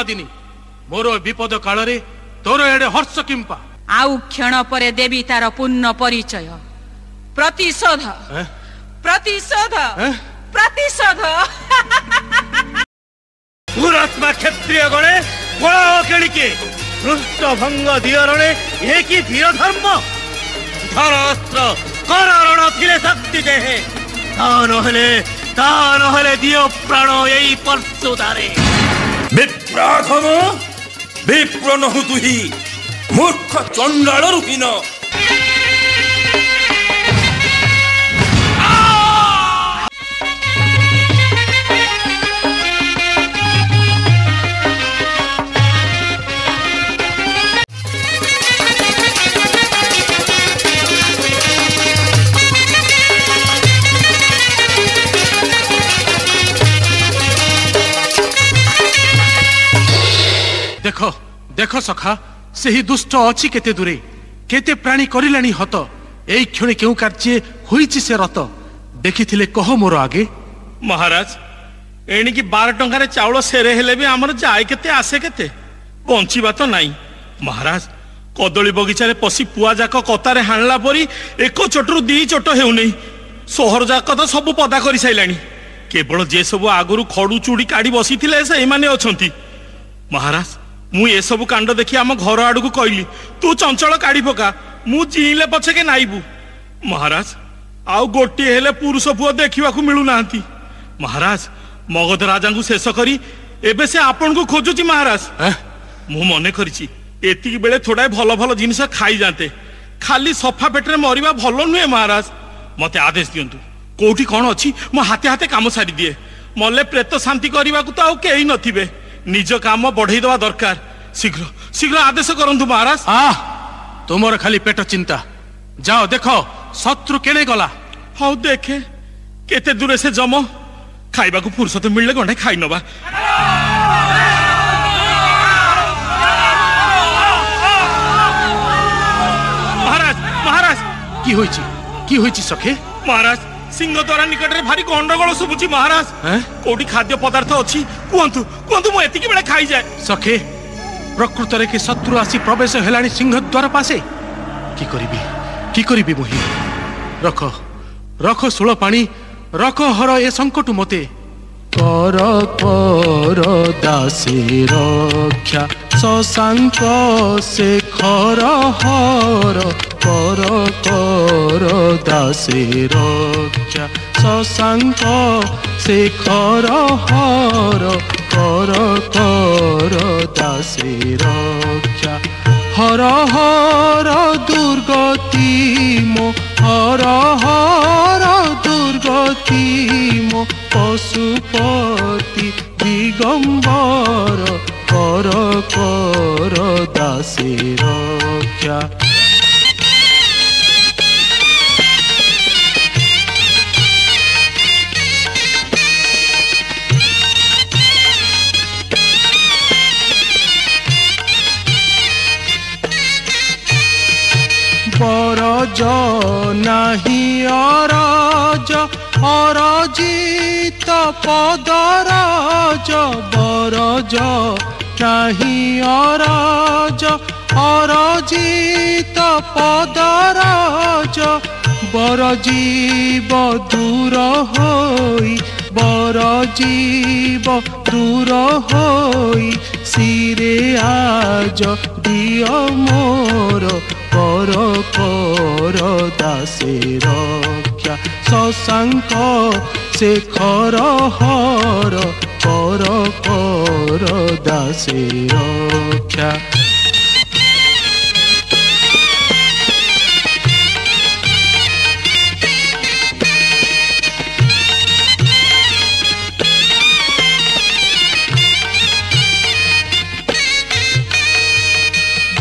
संवादिनी मोर विपद काल रे तोर एडे हर्ष किंपा आउ क्षण परे देवी तार पूर्ण परिचय प्रतिशोध प्रतिशोध प्रतिशोध पुरात्मा क्षत्रिय गणे पळाओ केळिके पृष्ठभंग दियरणे एकी वीर धर्म धर अस्त्र करण थिले शक्ति देहे ता नहले दियो प्राण एई परशुदारे विप्राधम विप्र नहु तुही मूर्ख चंडाल रूहीन देख देख सखा सही दुष्ट अच्छी केते दूरे केते प्राणी करिलानी हत एई क्षणे केउ कार्य होईची से रत देखिथिले कह मोर आगे महाराज एणिकी 12 टंकार चाउल सेरे हेले भी आमर जाए केते आसे केते बंचिबा तो नाही महाराज कदली बगीचा रे पसी पुआ जाक कतारे हाणला परी एक चोटरू दी चोट हेउ नहीं सोहर जाक तो सब पदा करि साइलानी केवल जे सब आगुरु खडू चूड़ी काडी बसिथिले से माने अछंती महाराज मु ये सब कांड देखी आम घर आड़ को कहली तू चंचल काढ़ी पका मु चीले पछे के नाइबू महाराज आउ गोटे हेले पुरुष पुओ देखा मिलू ना महाराज मगध राजा को शेष करी एबे से आपन को खोजुची महाराज मु मने करिची एति बेले थोड़ा भल भल जिनिस खाई जाते खाली सफा पेटरे मरिबा भल नुहे महाराज मते आदेश दियंतु कोठी कौन अच्छी मो हाथे हाथे काम सारी दिए मले प्रेत शांति करने को तो आउ केही नथिबे निज काम बढ़ई दवा दरकार शीघ्र शीघ्र आदेश करंतु महाराज तुमर खाली पेट चिंता जाओ देखो शत्रु केने गला हाउ देखे केते दूरे से जम खाइबा को फुर्सत मिलले गंडे खाई नबा महाराज महाराज की होईची सखे महाराज सिंह द्वारा निकट रे भारी गंडगोल सुबुची महाराज कोठी खाद्य पदार्थ अछि कुहंतु कुहंतु मो एतिकी बेले खाई जाए सखे प्रकृत रे कि शत्रु आसी प्रवेश हेलानी सिंह द्वार पासे की करिबी मुही रख रख सुळ पानी रख हर ए संकट मते कर कर दासे रक्षा शशांक शेखर हर कर कर दासे रक्षा शशांक शेखर हर कर कर दासे रक्षा हर हर दुर्गति मो हर हर दुर्गति मो पशुपति दिगंबर कर कर दासे रक्षा बरज नाही अरज अरजित पदरज बरज नाही अरज अरजित पदरज बरजीव दूर होई बरजीव दूर होई सिरे आज दियो मोर कर कर दासे रक्षा शशांक शेखर हर कर कर दासे रक्षा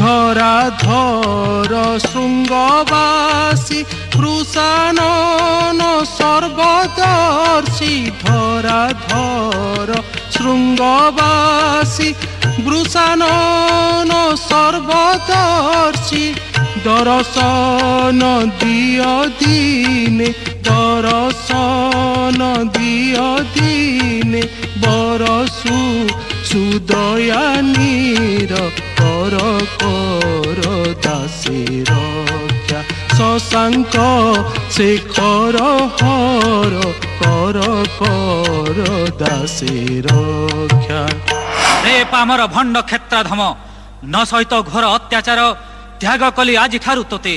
धराधर शृंगवासी कृषानन सर्वदर्शी धराधर शृंगवासी वृषानन सर्वदर्शी दर्शन दिय दिने दर्शन दिय दिने बरसु ସୁଦୟାନୀର କର କର ଦାସୀ ରକ୍ଷା ଶଶାଙ୍କ ଶେଖର ହର କର କର ଦାସୀ ରକ୍ଷା। ରେ ପାମର ଭଣ୍ଡ କ୍ଷେତ୍ରାଧମ ନ ସହିତ ଘୋର ଅତ୍ୟାଚାର ତ୍ୟାଗ କଲି ଆଜିଠାରୁ ତୋତେ।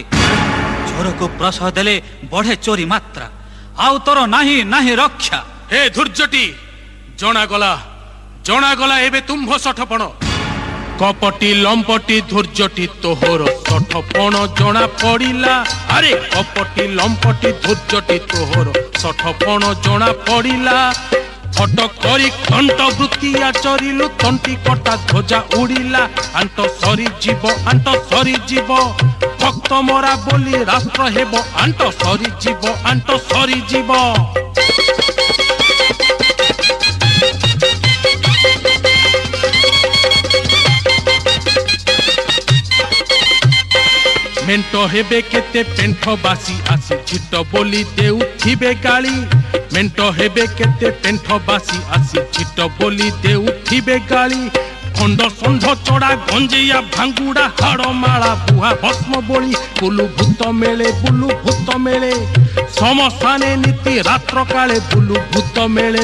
ଚୋରକୁ ପ୍ରଶୟ ଦେଲେ ବଢେ ଚୋରି ମାତ୍ରା ଆଉ ତୋର ନାହିଁ ନାହିଁ ରକ୍ଷା। ହେ ଧୂର୍ଜଟି ଜଣାଗଲା ଏବେ ତୁମ୍ଭ ସଠପଣ କପଟି ଲମ୍ପଟି ଧୂର୍ଜଟି ତୋହର ସଠପଣ ଜଣା ପଡ଼ିଲା। ଆରେ କପଟି ଲମ୍ପଟି ଧୂର୍ଜଟି ତୋହର ସଠପଣ ଜଣା ପଡ଼ିଲା। ଫଟ କରି ଖଣ୍ଡ ବୃତ୍ତିଆ ଚରିଲୁ ତଣ୍ଟି କଟା ଧ୍ୱଜା ଉଡ଼ିଲା। ଆଣ୍ଟ ସରିଯିବ ଭକ୍ତ ମରା ବୋଲି ରାଷ୍ଟ୍ର ହେବ ଆଣ୍ଟ ସରିଯିବ। ମେଣ୍ଟ ହେବେ କେତେ ପେଣ୍ଠ ବାସି ଆସି ଝିଟ ବୋଲି ଦେଉଥିବେ ଗାଳି। ମେଣ୍ଟ ହେବେ କେତେ ପେଣ୍ଠ ବାସି ଆସି ଝିଟ ବୋଲି ଦେଉଥିବେ ଗାଳି। ଖଣ୍ଡ ଷଣ୍ଢ ଚଡ଼ା ଗଞ୍ଜେଇଆ ଭାଙ୍ଗୁଡ଼ା ହାଡ଼ମାଳା ବୁହା ଭସ୍ମ ବୋଳି ବୁଲୁ ଭୂତ ମେଳେ ସମସ୍ଥାନେ ନୀତି ରାତ୍ର କାଳେ ବୁଲୁ ଭୂତ ମେଳେ।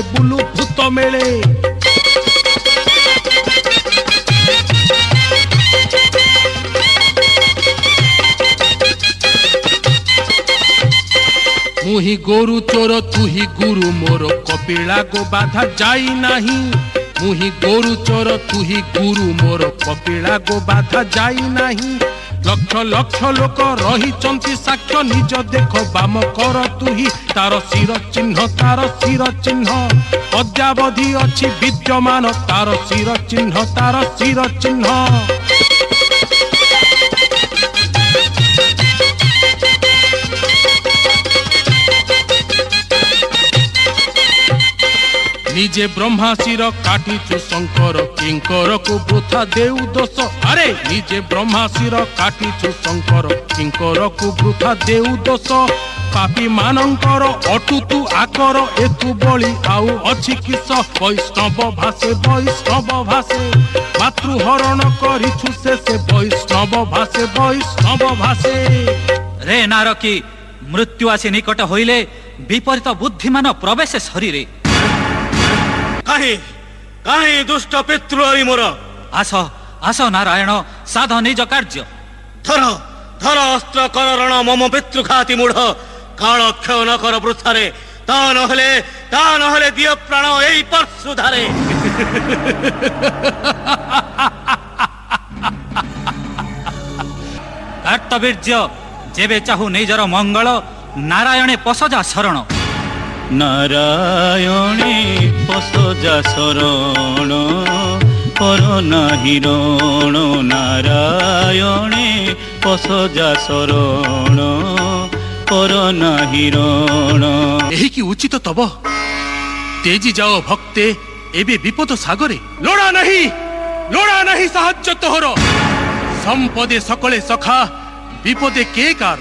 ମୁହିଁ ଗୋରୁ ଚୋର ତୁହି ଗୁରୁ ମୋର କପିଳା ଗୋ ବାଧା ଯାଇ ନାହିଁ। ମୁହିଁ ଗୋରୁ ଚୋର ତୁହି ଗୁରୁ ମୋର କପିଳା ଗୋ ବାଧା ଯାଇ ନାହିଁ। ଲକ୍ଷ ଲକ୍ଷ ଲୋକ ରହିଛନ୍ତି ସାକ୍ଷ୍ୟ ନିଜ ଦେଖ ବାମ କର ତୁହି ତାର ଶିର ଚିହ୍ନ ଅଦ୍ୟାବଧି ଅଛି ବିଦ୍ୟମାନ ତାର ଶିର ଚିହ୍ନ। ନିଜେ ବ୍ରହ୍ମାଶିର କାଟିଛୁ ଶଙ୍କର କିଙ୍କରକୁ ବୃଥା ଦେଉ ଦୋଷ। ଆରେ ନିଜେ ବ୍ରହ୍ମାଶିର କାଟିଛୁ ଶଙ୍କର କିଙ୍କରକୁ ବୃଥା ଦେଉ ଦୋଷ। ପାପୀ ମାନଙ୍କର ଅଟୁତୁ ଆକର ଏତୁ ବଳି ଆଉ ଅଛି କିସ। ବୈଷ୍ଣବ ଭାଷେ ମାତୃହରଣ କରିଛୁ ସେ ବୈଷ୍ଣବ ଭାଷେ। ରେ ନାରକୀ ମୃତ୍ୟୁ ଆସି ନିକଟ ହୋଇଲେ ବିପରୀତ ବୁଦ୍ଧିମାନ ପ୍ରବେଶ ଶରୀରେ। କାହିଁ ଦୁଷ୍ଟ ପିତୃହରି ମୋର। ଆସ ନାରାୟଣ ସାଧ ନିଜ କାର୍ଯ୍ୟ। ଧର ଅସ୍ତ୍ର କରରଣ ମମ ପିତୃଘାତି ମୂଢ କାଳ କ୍ଷୟ ନ କର ବୃଥାରେ। ତା ନହେଲେ ଦିଅ ପ୍ରାଣ ଏଇ ପର୍ଶୁଧାରେ। କାର୍ତ୍ତବୀର୍ଯ୍ୟ ଯେବେ ଚାହୁ ନିଜର ମଙ୍ଗଳ ନାରାୟଣେ ପଶଜା ଶରଣ। ନାରାୟଣେ ପଶଜା ଶରଣ କର ନାହିଁ ରଣ। ନାରାୟଣେ ପଶଜା ଶରଣ କର ନାହିଁ ରଣ। ଏହିକି ଉଚିତ ତବ ତେଜି ଯାଅ ଭକ୍ତେ ଏବେ ବିପଦ ସାଗରେ। ଲୋଡ଼ା ନାହିଁ ସାହାଯ୍ୟ ତୋହର। ସମ୍ପଦେ ସକଳେ ସଖା ବିପଦେ କେ କାର।